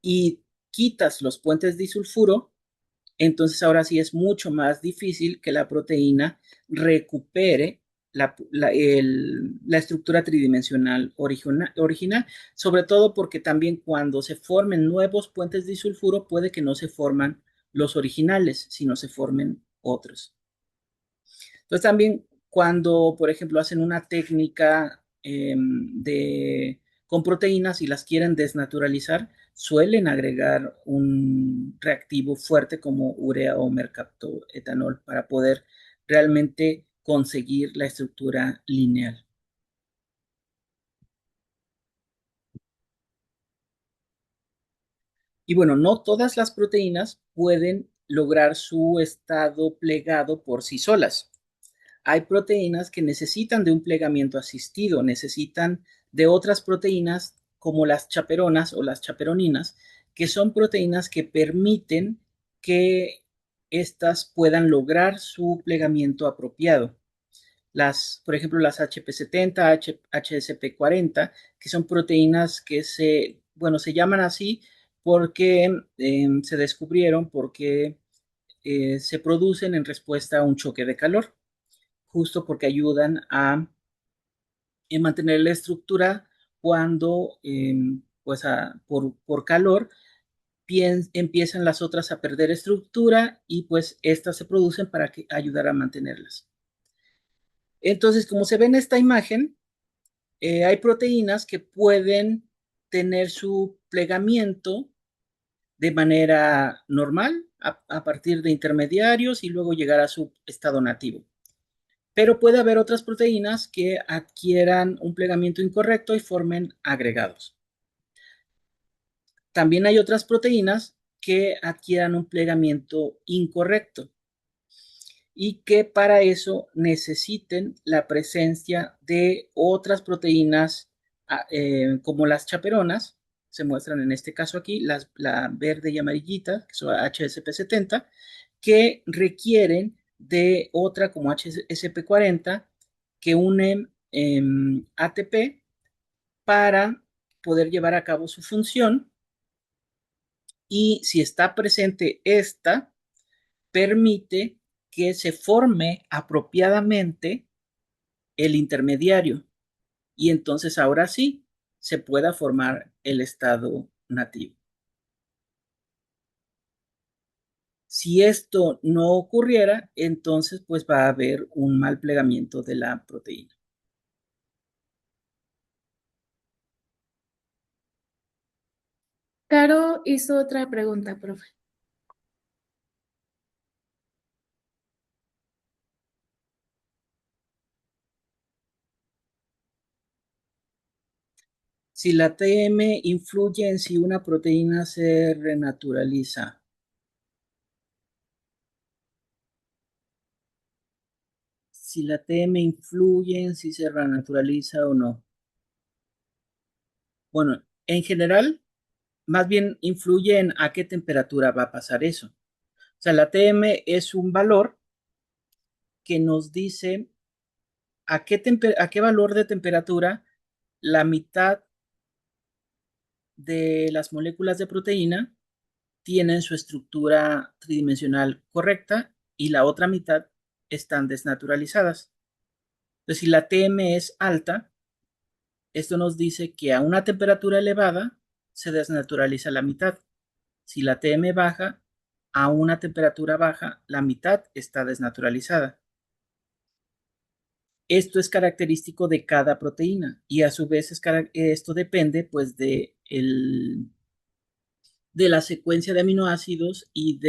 Speaker 1: y quitas los puentes disulfuro, entonces ahora sí es mucho más difícil que la proteína recupere la estructura tridimensional original, sobre todo porque también cuando se formen nuevos puentes disulfuro puede que no se forman los originales, sino se formen otros. Entonces también cuando, por ejemplo, hacen una técnica con proteínas y las quieren desnaturalizar, suelen agregar un reactivo fuerte como urea o mercaptoetanol para poder realmente conseguir la estructura lineal. Y bueno, no todas las proteínas pueden lograr su estado plegado por sí solas. Hay proteínas que necesitan de un plegamiento asistido, necesitan de otras proteínas como las chaperonas o las chaperoninas, que son proteínas que permiten que éstas puedan lograr su plegamiento apropiado. Por ejemplo, las HP70, HSP40, que son proteínas que se llaman así porque se descubrieron, porque se producen en respuesta a un choque de calor, justo porque ayudan a mantener la estructura cuando, pues por calor, empiezan las otras a perder estructura y pues estas se producen para ayudar a mantenerlas. Entonces, como se ve en esta imagen, hay proteínas que pueden tener su plegamiento de manera normal a partir de intermediarios y luego llegar a su estado nativo. Pero puede haber otras proteínas que adquieran un plegamiento incorrecto y formen agregados. También hay otras proteínas que adquieran un plegamiento incorrecto. y que para eso necesiten la presencia de otras proteínas como las chaperonas, se muestran en este caso aquí, la verde y amarillita, que son HSP70, que requieren de otra como HSP40 que unen ATP para poder llevar a cabo su función, y si está presente esta, permite que se forme apropiadamente el intermediario y entonces ahora sí se pueda formar el estado nativo. Si esto no ocurriera, entonces pues va a haber un mal plegamiento de la proteína.
Speaker 2: Caro hizo otra pregunta, profe.
Speaker 1: Si la TM influye en si una proteína se renaturaliza, si la TM influye en si se renaturaliza o no. Bueno, en general, más bien influye en a qué temperatura va a pasar eso. O sea, la TM es un valor que nos dice a qué valor de temperatura la mitad de las moléculas de proteína tienen su estructura tridimensional correcta y la otra mitad están desnaturalizadas. Entonces, si la TM es alta, esto nos dice que a una temperatura elevada se desnaturaliza la mitad. Si la TM baja, a una temperatura baja, la mitad está desnaturalizada. Esto es característico de cada proteína y a su vez esto depende pues de la secuencia de aminoácidos y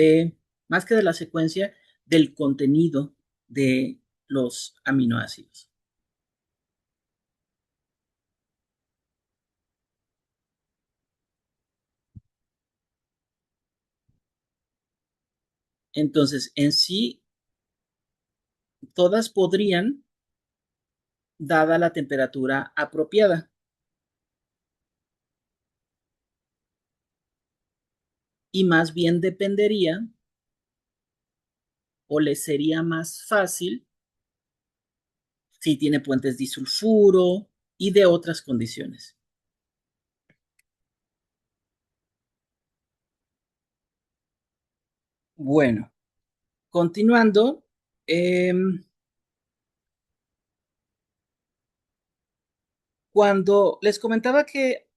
Speaker 1: más que de la secuencia, del contenido de los aminoácidos. Entonces, en sí, todas podrían, dada la temperatura apropiada, y más bien dependería o le sería más fácil si tiene puentes disulfuro y de otras condiciones. Bueno, continuando, cuando les comentaba que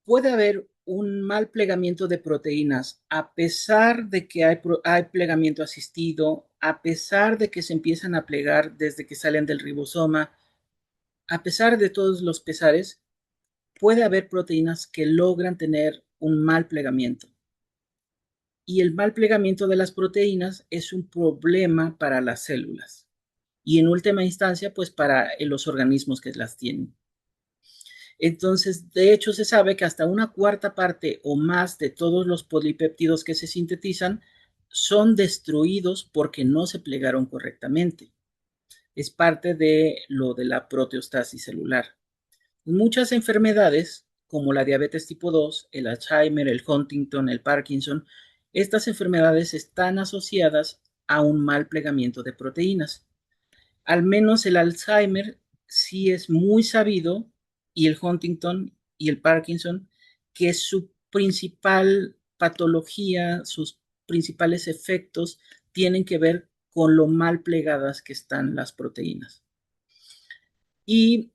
Speaker 1: puede haber un mal plegamiento de proteínas a pesar de que hay plegamiento asistido, a pesar de que se empiezan a plegar desde que salen del ribosoma, a pesar de todos los pesares, puede haber proteínas que logran tener un mal plegamiento. Y el mal plegamiento de las proteínas es un problema para las células y en última instancia, pues para los organismos que las tienen. Entonces, de hecho, se sabe que hasta una cuarta parte o más de todos los polipéptidos que se sintetizan son destruidos porque no se plegaron correctamente. Es parte de lo de la proteostasis celular. Muchas enfermedades, como la diabetes tipo 2, el Alzheimer, el Huntington, el Parkinson, estas enfermedades están asociadas a un mal plegamiento de proteínas. Al menos el Alzheimer sí es muy sabido, y el Huntington y el Parkinson, que su principal patología, sus principales efectos tienen que ver con lo mal plegadas que están las proteínas. Y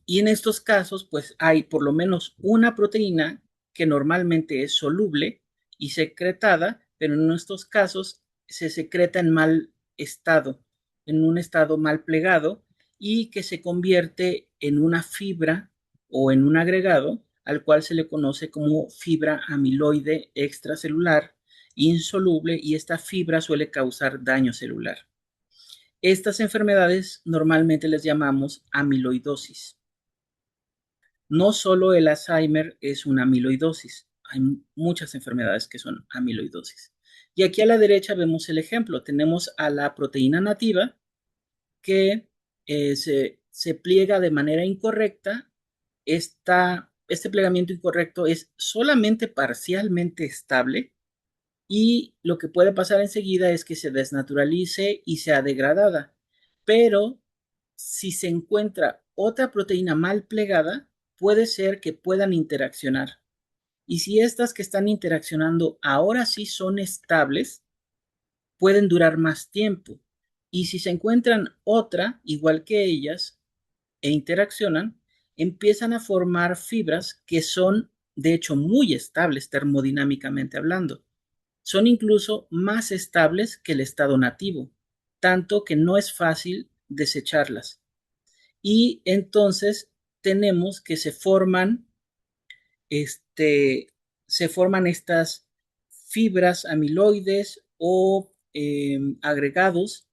Speaker 1: y en estos casos, pues hay por lo menos una proteína que normalmente es soluble y secretada, pero en estos casos se secreta en mal estado, en un estado mal plegado, y que se convierte en una fibra o en un agregado al cual se le conoce como fibra amiloide extracelular insoluble, y esta fibra suele causar daño celular. Estas enfermedades normalmente les llamamos amiloidosis. No solo el Alzheimer es una amiloidosis, hay muchas enfermedades que son amiloidosis. Y aquí a la derecha vemos el ejemplo. Tenemos a la proteína nativa que se pliega de manera incorrecta. Este plegamiento incorrecto es solamente parcialmente estable y lo que puede pasar enseguida es que se desnaturalice y sea degradada. Pero si se encuentra otra proteína mal plegada, puede ser que puedan interaccionar. Y si estas que están interaccionando ahora sí son estables, pueden durar más tiempo. Y si se encuentran otra igual que ellas e interaccionan, empiezan a formar fibras que son de hecho muy estables termodinámicamente hablando. Son incluso más estables que el estado nativo, tanto que no es fácil desecharlas. Y entonces tenemos que este, se forman estas fibras amiloides o agregados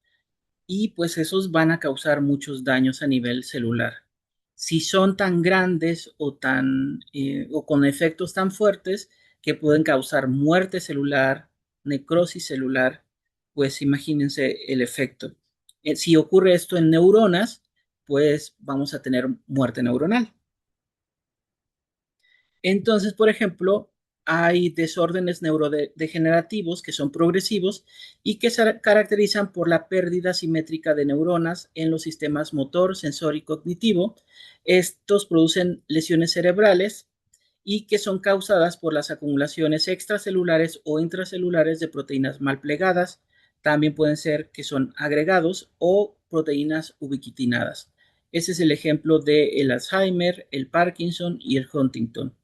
Speaker 1: y pues esos van a causar muchos daños a nivel celular. Si son tan grandes o con efectos tan fuertes que pueden causar muerte celular, necrosis celular, pues imagínense el efecto. Si ocurre esto en neuronas, pues vamos a tener muerte neuronal. Entonces, por ejemplo, hay desórdenes neurodegenerativos que son progresivos y que se caracterizan por la pérdida simétrica de neuronas en los sistemas motor, sensor y cognitivo. Estos producen lesiones cerebrales y que son causadas por las acumulaciones extracelulares o intracelulares de proteínas mal plegadas. También pueden ser que son agregados o proteínas ubiquitinadas. Ese es el ejemplo del Alzheimer, el Parkinson y el Huntington.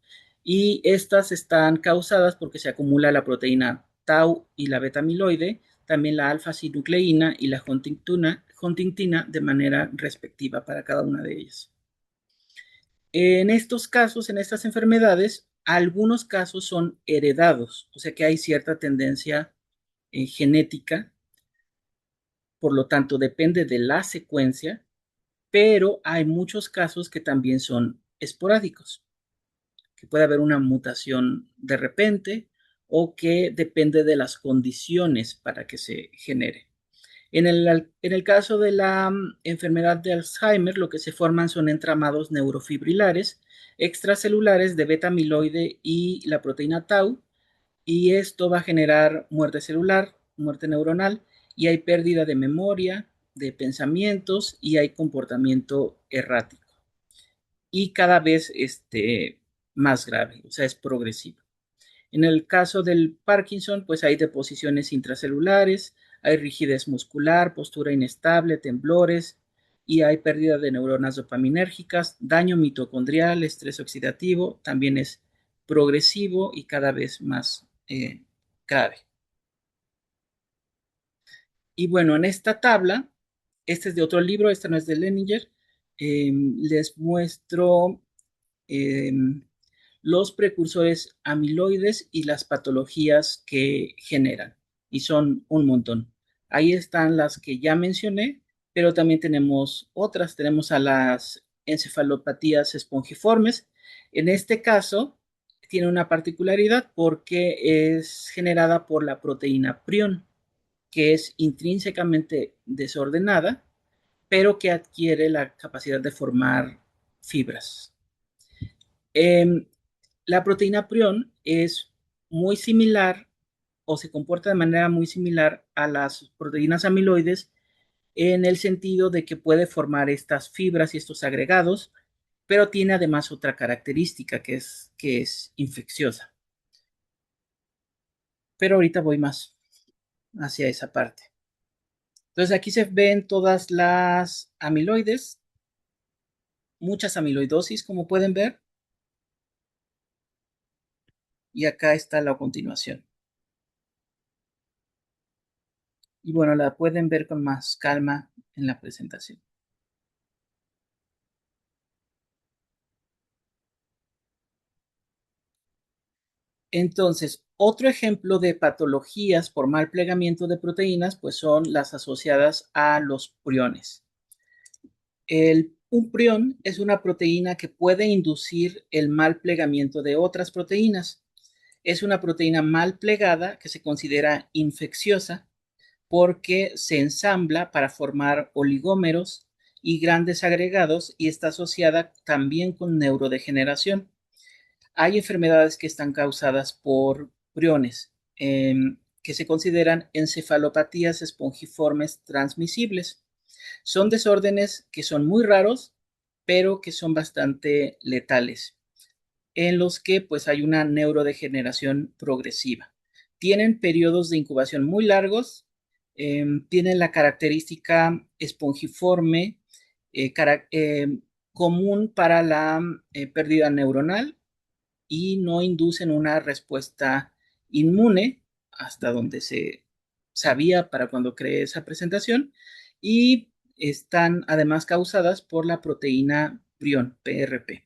Speaker 1: Y estas están causadas porque se acumula la proteína tau y la beta-amiloide, también la alfa-sinucleína y la huntingtina de manera respectiva para cada una de ellas. En estos casos, en estas enfermedades, algunos casos son heredados, o sea que hay cierta tendencia genética, por lo tanto depende de la secuencia, pero hay muchos casos que también son esporádicos, que puede haber una mutación de repente o que depende de las condiciones para que se genere. En el caso de la enfermedad de Alzheimer, lo que se forman son entramados neurofibrilares extracelulares de beta-amiloide y la proteína tau, y esto va a generar muerte celular, muerte neuronal, y hay pérdida de memoria, de pensamientos y hay comportamiento errático. Y cada vez más grave, o sea, es progresivo. En el caso del Parkinson, pues hay deposiciones intracelulares, hay rigidez muscular, postura inestable, temblores y hay pérdida de neuronas dopaminérgicas, daño mitocondrial, estrés oxidativo, también es progresivo y cada vez más grave. Y bueno, en esta tabla, este es de otro libro, esta no es de Leninger, les muestro eh, los precursores amiloides y las patologías que generan. Y son un montón. Ahí están las que ya mencioné, pero también tenemos otras. Tenemos a las encefalopatías espongiformes. En este caso, tiene una particularidad porque es generada por la proteína prión, que es intrínsecamente desordenada, pero que adquiere la capacidad de formar fibras. Eh, la proteína prión es muy similar o se comporta de manera muy similar a las proteínas amiloides en el sentido de que puede formar estas fibras y estos agregados, pero tiene además otra característica que es infecciosa. Pero ahorita voy más hacia esa parte. Entonces aquí se ven todas las amiloides, muchas amiloidosis como pueden ver, y acá está la continuación. Y bueno, la pueden ver con más calma en la presentación. Entonces, otro ejemplo de patologías por mal plegamiento de proteínas, pues son las asociadas a los priones. Un prión es una proteína que puede inducir el mal plegamiento de otras proteínas. Es una proteína mal plegada que se considera infecciosa porque se ensambla para formar oligómeros y grandes agregados y está asociada también con neurodegeneración. Hay enfermedades que están causadas por priones, que se consideran encefalopatías espongiformes transmisibles. Son desórdenes que son muy raros, pero que son bastante letales, en los que pues hay una neurodegeneración progresiva. Tienen periodos de incubación muy largos, tienen la característica espongiforme común para la pérdida neuronal y no inducen una respuesta inmune hasta donde se sabía para cuando creé esa presentación y están además causadas por la proteína prion, PRP.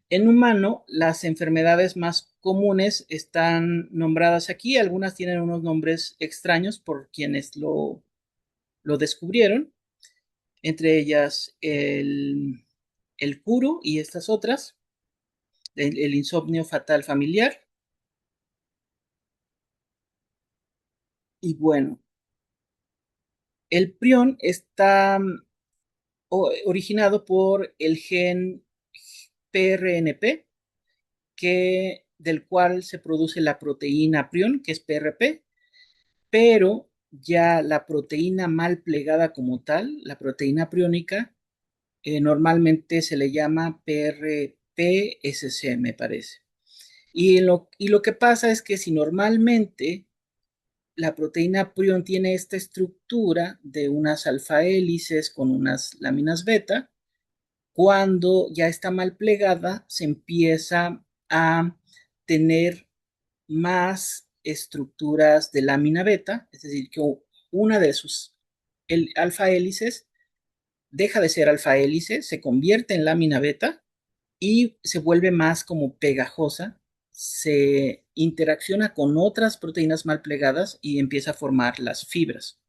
Speaker 1: En humano, las enfermedades más comunes están nombradas aquí. Algunas tienen unos nombres extraños por quienes lo descubrieron, entre ellas el curo y estas otras, el insomnio fatal familiar. Y bueno, el prion está originado por el gen PRNP, del cual se produce la proteína prion, que es PRP, pero ya la proteína mal plegada como tal, la proteína priónica, normalmente se le llama PRPSC, me parece. Y lo que pasa es que si normalmente la proteína prion tiene esta estructura de unas alfa hélices con unas láminas beta, cuando ya está mal plegada, se empieza a tener más estructuras de lámina beta, es decir, que una de sus alfa hélices deja de ser alfa hélice, se convierte en lámina beta y se vuelve más como pegajosa, se interacciona con otras proteínas mal plegadas y empieza a formar las fibras.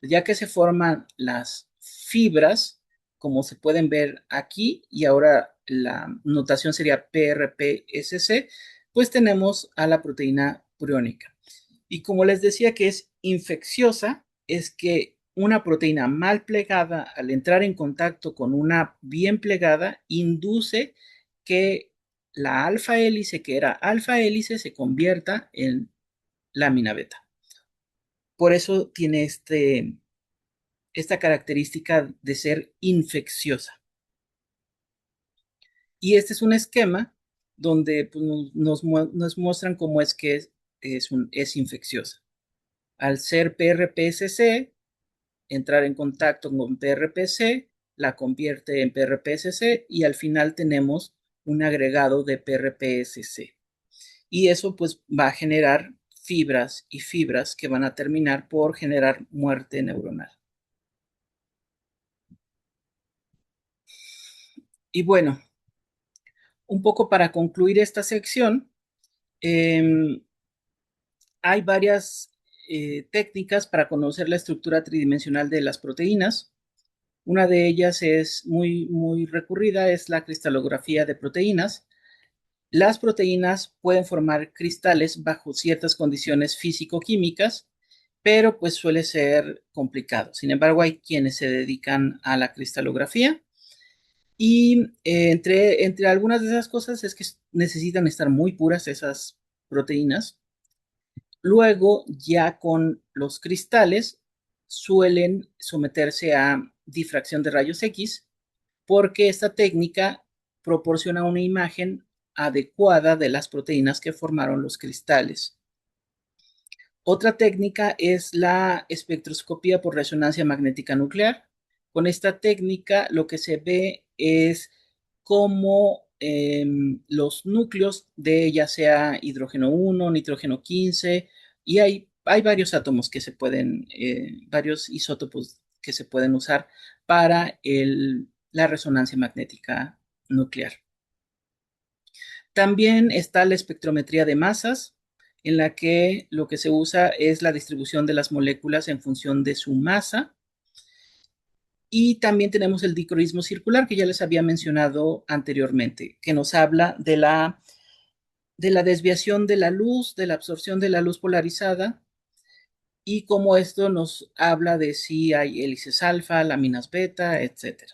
Speaker 1: Ya que se forman las fibras, como se pueden ver aquí, y ahora la notación sería PRPSC, pues tenemos a la proteína priónica. Y como les decía que es infecciosa, es que una proteína mal plegada al entrar en contacto con una bien plegada induce que la alfa hélice, que era alfa hélice, se convierta en lámina beta. Por eso tiene esta característica de ser infecciosa. Y este es un esquema donde pues, nos muestran cómo es que es infecciosa. Al ser PRPSC, entrar en contacto con PRPC, la convierte en PRPSC y al final tenemos un agregado de PRPSC. Y eso pues va a generar fibras y fibras que van a terminar por generar muerte neuronal. Y bueno, un poco para concluir esta sección, eh, hay varias técnicas para conocer la estructura tridimensional de las proteínas. Una de ellas es muy recurrida, es la cristalografía de proteínas. Las proteínas pueden formar cristales bajo ciertas condiciones físico-químicas, pero pues suele ser complicado. Sin embargo, hay quienes se dedican a la cristalografía y entre algunas de esas cosas es que necesitan estar muy puras esas proteínas. Luego, ya con los cristales, suelen someterse a difracción de rayos X porque esta técnica proporciona una imagen adecuada de las proteínas que formaron los cristales. Otra técnica es la espectroscopía por resonancia magnética nuclear. Con esta técnica lo que se ve es cómo los núcleos de ya sea hidrógeno 1, nitrógeno 15, y hay varios átomos que se pueden, varios isótopos que se pueden usar para la resonancia magnética nuclear. También está la espectrometría de masas, en la que lo que se usa es la distribución de las moléculas en función de su masa. Y también tenemos el dicorismo circular, que ya les había mencionado anteriormente, que nos habla de la desviación de la luz, de la absorción de la luz polarizada, y cómo esto nos habla de si hay hélices alfa, láminas beta, etcétera.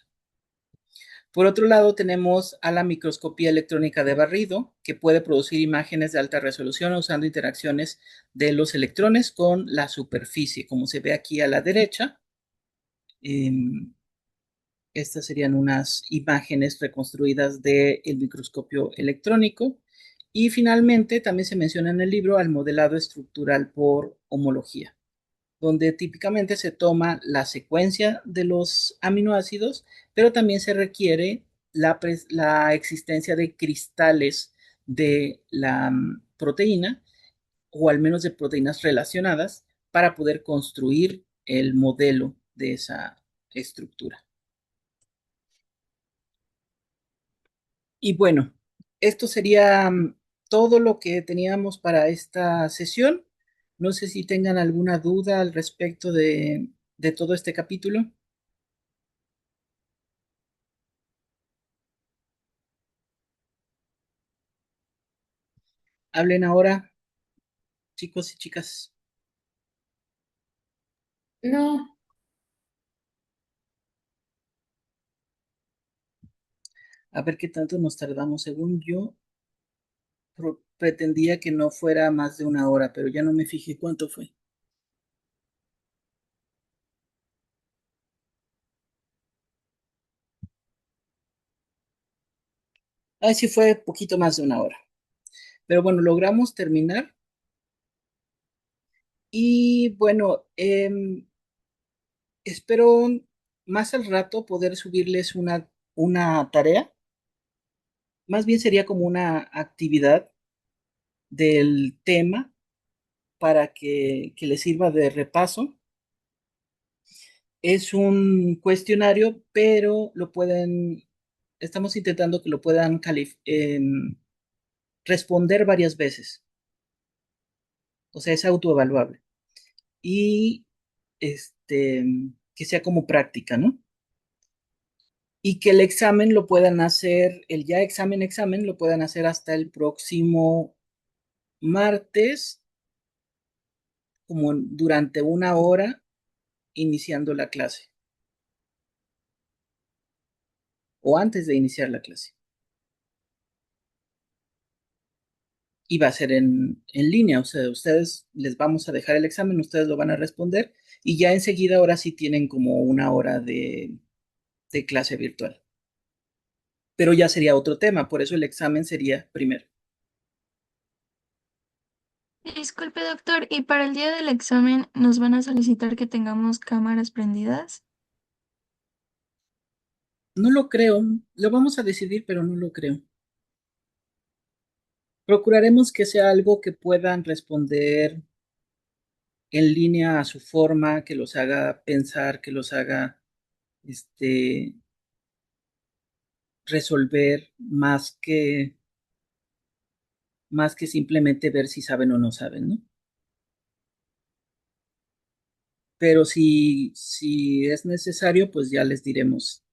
Speaker 1: Por otro lado, tenemos a la microscopía electrónica de barrido, que puede producir imágenes de alta resolución usando interacciones de los electrones con la superficie, como se ve aquí a la derecha. Estas serían unas imágenes reconstruidas del microscopio electrónico. Y finalmente, también se menciona en el libro al modelado estructural por homología, donde típicamente se toma la secuencia de los aminoácidos, pero también se requiere la existencia de cristales de la proteína, o al menos de proteínas relacionadas, para poder construir el modelo de esa estructura. Y bueno, esto sería todo lo que teníamos para esta sesión. No sé si tengan alguna duda al respecto de todo este capítulo. Hablen ahora, chicos y chicas.
Speaker 2: No,
Speaker 1: A ver qué tanto nos tardamos. Según yo, pretendía que no fuera más de una hora, pero ya no me fijé cuánto fue. Ay, sí fue poquito más de una hora. Pero bueno, logramos terminar. Y bueno, espero más al rato poder subirles una tarea. Más bien sería como una actividad del tema para que les sirva de repaso. Es un cuestionario, pero estamos intentando que lo puedan responder varias veces. O sea, es autoevaluable. Y este, que sea como práctica, ¿no? Y que el examen lo puedan hacer, el ya examen, lo puedan hacer hasta el próximo martes, como durante una hora, iniciando la clase o antes de iniciar la clase. Y va a ser en línea, o sea, ustedes les vamos a dejar el examen, ustedes lo van a responder y ya enseguida ahora sí tienen como una hora de clase virtual. Pero ya sería otro tema, por eso el examen sería primero.
Speaker 3: Disculpe, doctor, ¿y para el día del examen nos van a solicitar que tengamos cámaras prendidas?
Speaker 1: No lo creo, lo vamos a decidir, pero no lo creo. Procuraremos que sea algo que puedan responder en línea a su forma, que los haga pensar, que los haga este, resolver más que simplemente ver si saben o no saben, ¿no? Pero si es necesario, pues ya les diremos.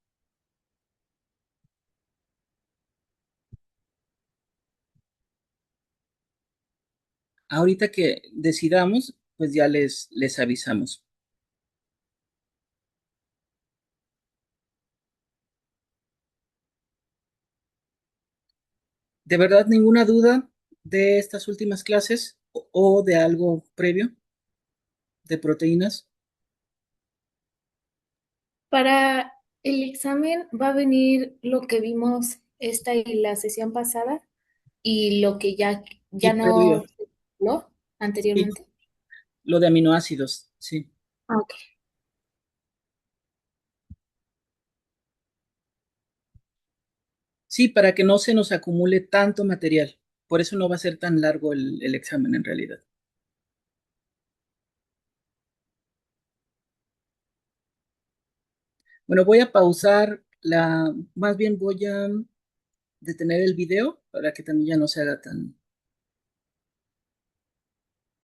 Speaker 1: Ahorita que decidamos, pues ya les avisamos. ¿De verdad ninguna duda de estas últimas clases o de algo previo de proteínas?
Speaker 2: para el examen va a venir lo que vimos esta y la sesión pasada y lo que
Speaker 1: Y
Speaker 2: ya
Speaker 1: previo,
Speaker 2: no se habló
Speaker 1: y
Speaker 2: anteriormente.
Speaker 1: lo de aminoácidos, sí.
Speaker 2: Ah, ok.
Speaker 1: Sí, para que no se nos acumule tanto material. Por eso no va a ser tan largo el examen en realidad. Bueno, voy a pausar más bien voy a detener el video para que también ya no se haga tan